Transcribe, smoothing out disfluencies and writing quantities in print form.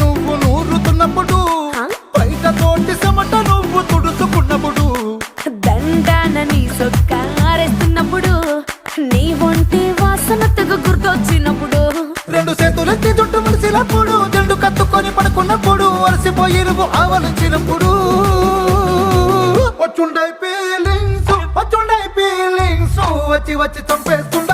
నువ్వు నూరుతున్నప్పుడు, బయట తోటి చెమట నువ్వు తుడుచుకున్నప్పుడు, దండాన నీ సొక్కారేస్తున్నప్పుడు, నీ ఒంటి వాసన తెగ గుర్తొచ్చినప్పుడు, రెండు చేతులెత్తి జుట్టు ముడిసినప్పుడు, జండు కత్తుకొని పడుకున్నప్పుడు, అలసిపోయి నువ్వు ఆవలించినప్పుడు, వచ్చుండై ఫీలింగ్స్ వచ్చి వచ్చి చంపేస్తు